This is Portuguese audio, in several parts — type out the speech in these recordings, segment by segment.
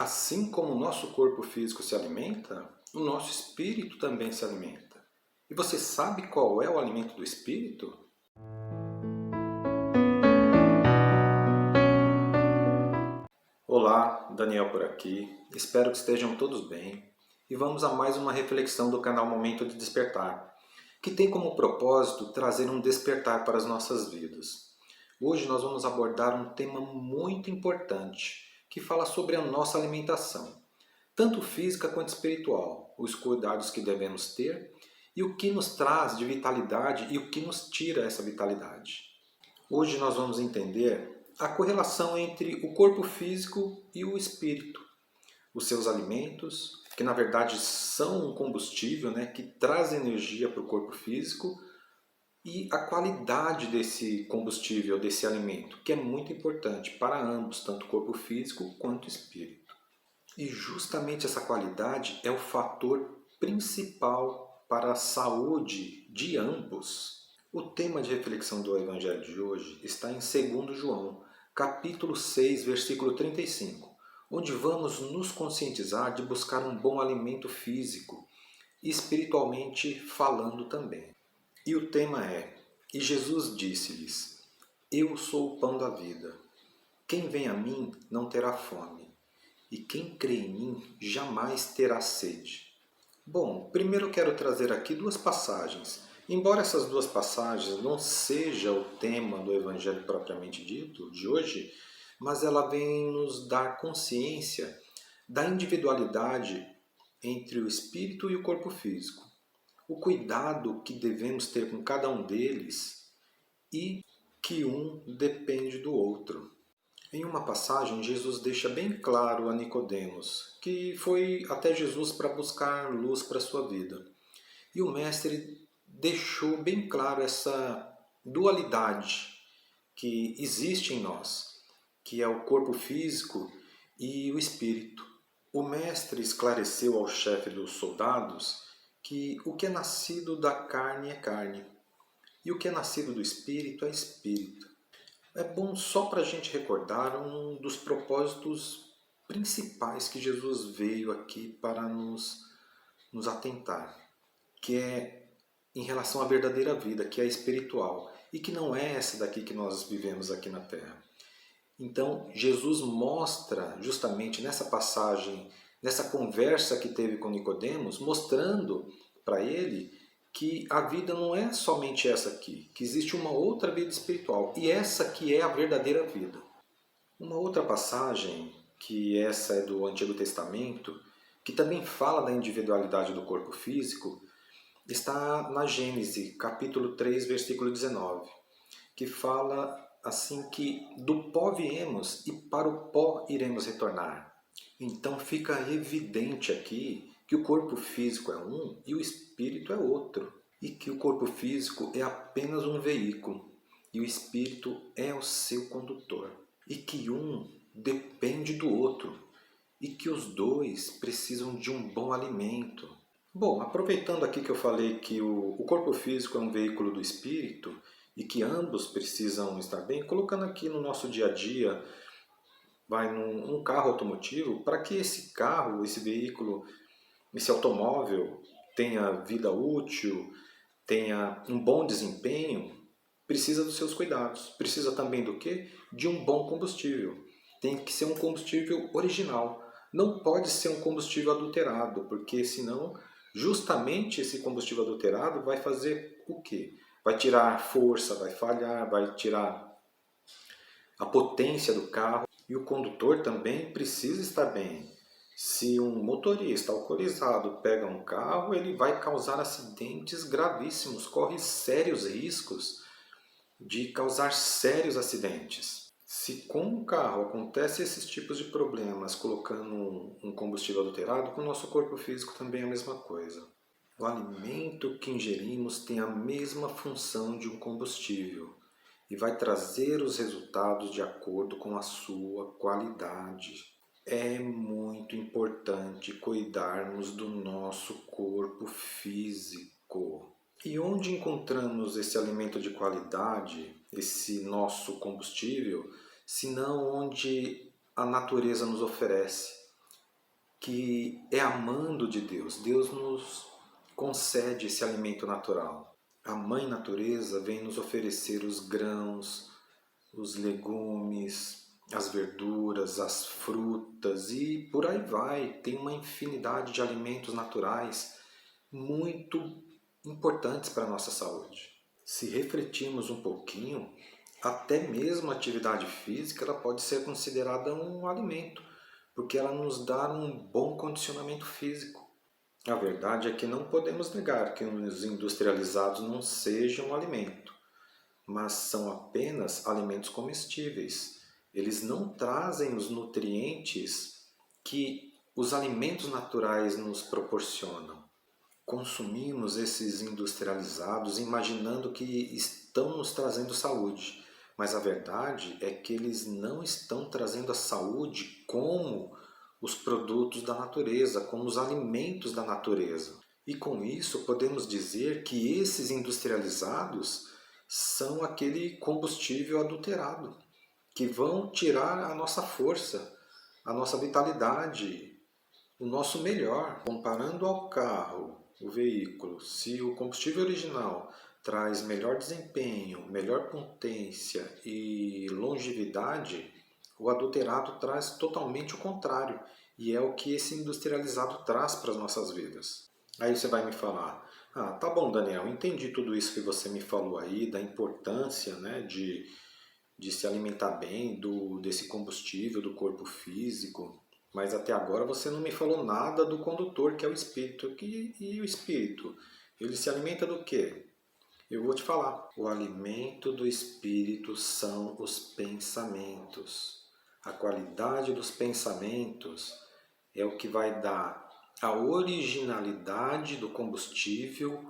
Assim como o nosso corpo físico se alimenta, o nosso espírito também se alimenta. E você sabe qual é o alimento do espírito? Olá, Daniel por aqui. Espero que estejam todos bem. E vamos a mais uma reflexão do canal Momento de Despertar, que tem como propósito trazer um despertar para as nossas vidas. Hoje nós vamos abordar um tema muito importante, que fala sobre a nossa alimentação, tanto física quanto espiritual, os cuidados que devemos ter e o que nos traz de vitalidade e o que nos tira essa vitalidade. Hoje nós vamos entender a correlação entre o corpo físico e o espírito, os seus alimentos, que na verdade são um combustível, que traz energia para o corpo físico, e a qualidade desse combustível, desse alimento, que é muito importante para ambos, tanto o corpo físico quanto o espírito. E justamente essa qualidade é o fator principal para a saúde de ambos. O tema de reflexão do Evangelho de hoje está em 2 João, capítulo 6, versículo 35, onde vamos nos conscientizar de buscar um bom alimento físico e espiritualmente falando também. E o tema é: E Jesus disse-lhes, Eu sou o pão da vida. Quem vem a mim não terá fome, e quem crê em mim jamais terá sede. Bom, primeiro eu quero trazer aqui duas passagens. Embora essas duas passagens não sejam o tema do Evangelho propriamente dito, de hoje, mas ela vem nos dar consciência da individualidade entre o espírito e o corpo físico, o cuidado que devemos ter com cada um deles e que um depende do outro. Em uma passagem, Jesus deixa bem claro a Nicodemos, que foi até Jesus para buscar luz para a sua vida. E o Mestre deixou bem claro essa dualidade que existe em nós, que é o corpo físico e o espírito. O Mestre esclareceu ao chefe dos soldados que o que é nascido da carne é carne, e o que é nascido do espírito é espírito. É bom só para a gente recordar um dos propósitos principais que Jesus veio aqui para nos atentar, que é em relação à verdadeira vida, que é a espiritual, e que não é essa daqui que nós vivemos aqui na Terra. Então, Jesus mostra justamente nessa passagem, nessa conversa que teve com Nicodemos, mostrando para ele que a vida não é somente essa aqui, que existe uma outra vida espiritual, e essa que é a verdadeira vida. Uma outra passagem, que essa é do Antigo Testamento, que também fala da individualidade do corpo físico, está na Gênesis, capítulo 3, versículo 19, que fala assim que do pó viemos e para o pó iremos retornar. Então fica evidente aqui que o corpo físico é um e o espírito é outro. E que o corpo físico é apenas um veículo e o espírito é o seu condutor. E que um depende do outro e que os dois precisam de um bom alimento. Bom, aproveitando aqui que eu falei que o corpo físico é um veículo do espírito e que ambos precisam estar bem, colocando aqui no nosso dia a dia, vai num carro automotivo, para que esse carro, esse veículo, esse automóvel tenha vida útil, tenha um bom desempenho, precisa dos seus cuidados. Precisa também do quê? De um bom combustível. Tem que ser um combustível original. Não pode ser um combustível adulterado, porque senão justamente esse combustível adulterado vai fazer o quê? Vai tirar força, vai falhar, vai tirar a potência do carro. E o condutor também precisa estar bem. Se um motorista alcoolizado pega um carro, ele vai causar acidentes gravíssimos, corre sérios riscos de causar sérios acidentes. Se com o carro acontece esses tipos de problemas, colocando um combustível adulterado, com o nosso corpo físico também é a mesma coisa. O alimento que ingerimos tem a mesma função de um combustível e vai trazer os resultados de acordo com a sua qualidade. É muito importante cuidarmos do nosso corpo físico. E onde encontramos esse alimento de qualidade, esse nosso combustível, se não onde a natureza nos oferece? que é amando de Deus. Deus nos concede esse alimento natural. A Mãe Natureza vem nos oferecer os grãos, os legumes, as verduras, as frutas e por aí vai. Tem uma infinidade de alimentos naturais muito importantes para a nossa saúde. Se refletirmos um pouquinho, até mesmo a atividade física ela pode ser considerada um alimento, porque ela nos dá um bom condicionamento físico. A verdade é que não podemos negar que os industrializados não sejam um alimento, mas são apenas alimentos comestíveis. Eles não trazem os nutrientes que os alimentos naturais nos proporcionam. Consumimos esses industrializados imaginando que estão nos trazendo saúde, mas a verdade é que eles não estão trazendo a saúde como os produtos da natureza, como os alimentos da natureza. E com isso podemos dizer que esses industrializados são aquele combustível adulterado, que vão tirar a nossa força, a nossa vitalidade, o nosso melhor. Comparando ao carro, o veículo, se o combustível original traz melhor desempenho, melhor potência e longevidade, o adulterado traz totalmente o contrário, e é o que esse industrializado traz para as nossas vidas. Aí você vai me falar, tá bom, Daniel, entendi tudo isso que você me falou aí, da importância, né, de se alimentar bem desse combustível do corpo físico, mas até agora você não me falou nada do condutor, que é o espírito. E o espírito, ele se alimenta do quê? Eu vou te falar. O alimento do espírito são os pensamentos. A qualidade dos pensamentos é o que vai dar a originalidade do combustível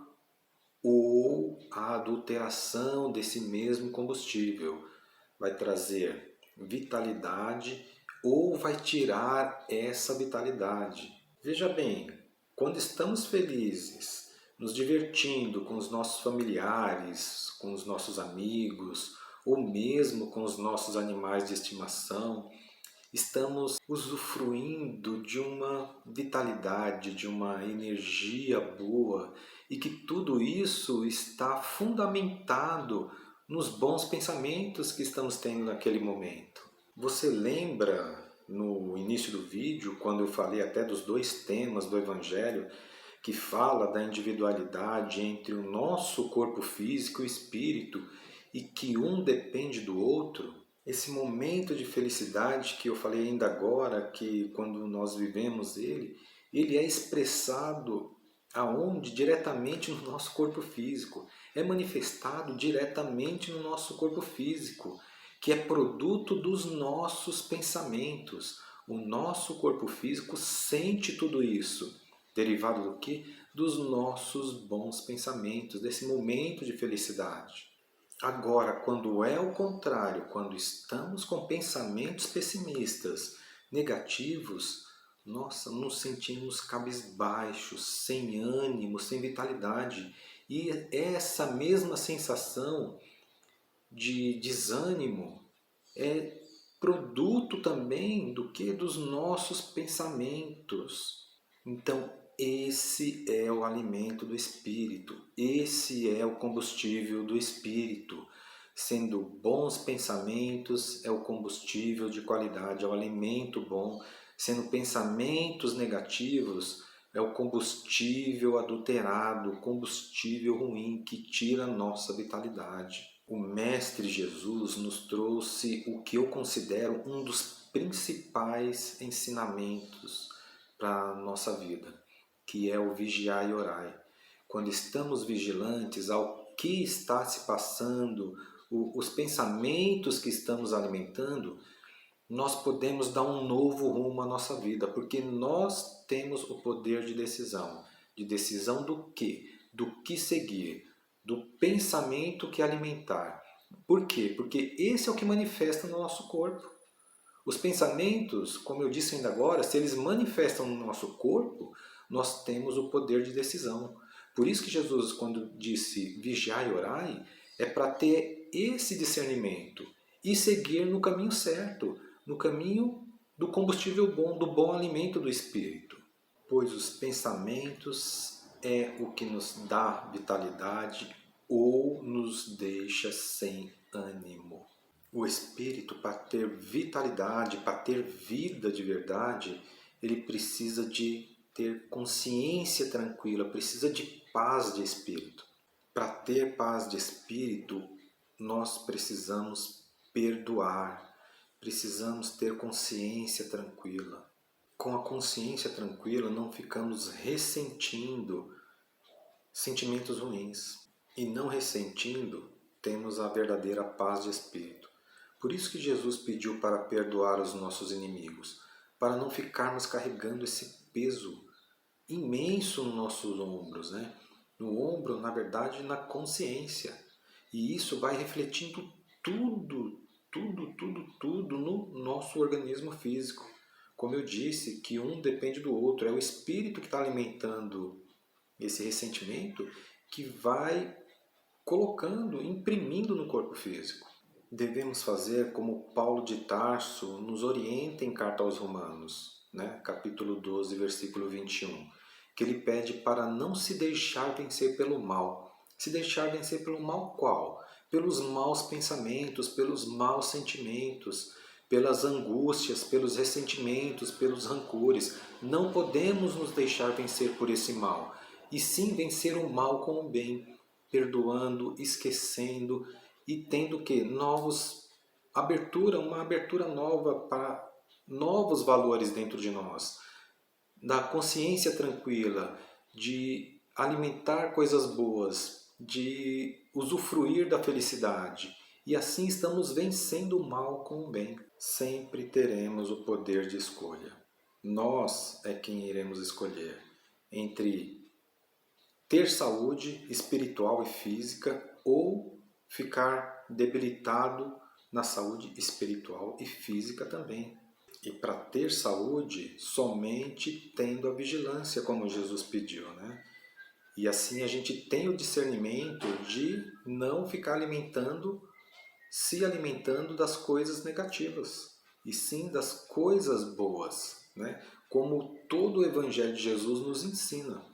ou a adulteração desse mesmo combustível. Vai trazer vitalidade ou vai tirar essa vitalidade. Veja bem, quando estamos felizes, nos divertindo com os nossos familiares, com os nossos amigos, ou mesmo com os nossos animais de estimação, estamos usufruindo de uma vitalidade, de uma energia boa e que tudo isso está fundamentado nos bons pensamentos que estamos tendo naquele momento. Você lembra no início do vídeo, quando eu falei até dos dois temas do Evangelho, que fala da individualidade entre o nosso corpo físico e o espírito e que um depende do outro? Esse momento de felicidade que eu falei ainda agora, que quando nós vivemos ele é expressado aonde? Diretamente no nosso corpo físico. É manifestado diretamente no nosso corpo físico, que é produto dos nossos pensamentos. O nosso corpo físico sente tudo isso. Derivado do quê? Dos nossos bons pensamentos, desse momento de felicidade. Agora, quando é o contrário, quando estamos com pensamentos pessimistas, negativos, nossa, nos sentimos cabisbaixos, sem ânimo, sem vitalidade. E essa mesma sensação de desânimo é produto também do que? Dos nossos pensamentos. Então, esse é o alimento do espírito, esse é o combustível do espírito. Sendo bons pensamentos, é o combustível de qualidade, é o alimento bom. Sendo pensamentos negativos, é o combustível adulterado, o combustível ruim que tira a nossa vitalidade. O Mestre Jesus nos trouxe o que eu considero um dos principais ensinamentos para a nossa vida, que é o vigiar e orar. Quando estamos vigilantes ao que está se passando, os pensamentos que estamos alimentando, nós podemos dar um novo rumo à nossa vida, porque nós temos o poder de decisão. De decisão do quê? Do que seguir, do pensamento que alimentar. Por quê? Porque esse é o que manifesta no nosso corpo. Os pensamentos, como eu disse ainda agora, se eles manifestam no nosso corpo, nós temos o poder de decisão. Por isso que Jesus, quando disse vigiai e orai, é para ter esse discernimento e seguir no caminho certo, no caminho do combustível bom, do bom alimento do espírito. Pois os pensamentos é o que nos dá vitalidade ou nos deixa sem ânimo. O espírito, para ter vitalidade, para ter vida de verdade, ele precisa de ter consciência tranquila, precisa de paz de espírito. Para ter paz de espírito, nós precisamos perdoar, precisamos ter consciência tranquila. Com a consciência tranquila, não ficamos ressentindo sentimentos ruins. E não ressentindo, temos a verdadeira paz de espírito. Por isso que Jesus pediu para perdoar os nossos inimigos, para não ficarmos carregando esse peso imenso nos nossos ombros, né? No ombro, na verdade, na consciência. E isso vai refletindo tudo no nosso organismo físico. Como eu disse, que um depende do outro, é o espírito que está alimentando esse ressentimento que vai colocando, imprimindo no corpo físico. Devemos fazer como Paulo de Tarso nos orienta em Carta aos Romanos, né? Capítulo 12, versículo 21, que ele pede para não se deixar vencer pelo mal. Se deixar vencer pelo mal qual? Pelos maus pensamentos, pelos maus sentimentos, pelas angústias, pelos ressentimentos, pelos rancores. Não podemos nos deixar vencer por esse mal, e sim vencer o mal com o bem, perdoando, esquecendo e tendo que uma abertura nova para novos valores dentro de nós, da consciência tranquila, de alimentar coisas boas, de usufruir da felicidade. E assim estamos vencendo o mal com o bem. Sempre teremos o poder de escolha. Nós é quem iremos escolher entre ter saúde espiritual e física ou ficar debilitado na saúde espiritual e física também. E para ter saúde, somente tendo a vigilância, como Jesus pediu, né? E assim a gente tem o discernimento de não ficar se alimentando das coisas negativas, e sim das coisas boas, né? Como todo o Evangelho de Jesus nos ensina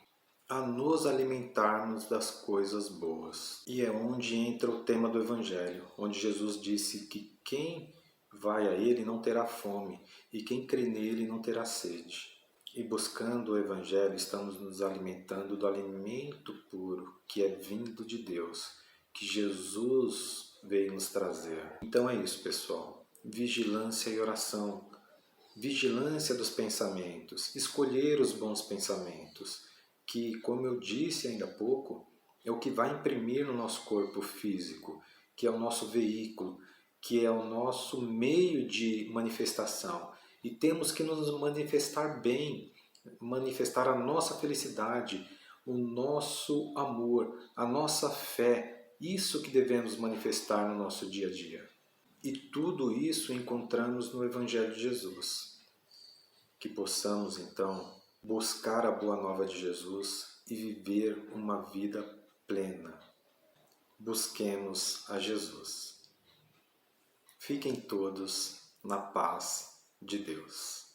a nos alimentarmos das coisas boas. E é onde entra o tema do Evangelho, onde Jesus disse que quem vai a Ele não terá fome, e quem crê nele não terá sede. E buscando o Evangelho, estamos nos alimentando do alimento puro, que é vindo de Deus, que Jesus veio nos trazer. Então é isso, pessoal. Vigilância e oração. Vigilância dos pensamentos, escolher os bons pensamentos, que, como eu disse ainda há pouco, é o que vai imprimir no nosso corpo físico, que é o nosso veículo, que é o nosso meio de manifestação. E temos que nos manifestar bem, manifestar a nossa felicidade, o nosso amor, a nossa fé. Isso que devemos manifestar no nosso dia a dia. E tudo isso encontramos no Evangelho de Jesus. Que possamos, então, buscar a boa nova de Jesus e viver uma vida plena. Busquemos a Jesus. Fiquem todos na paz de Deus.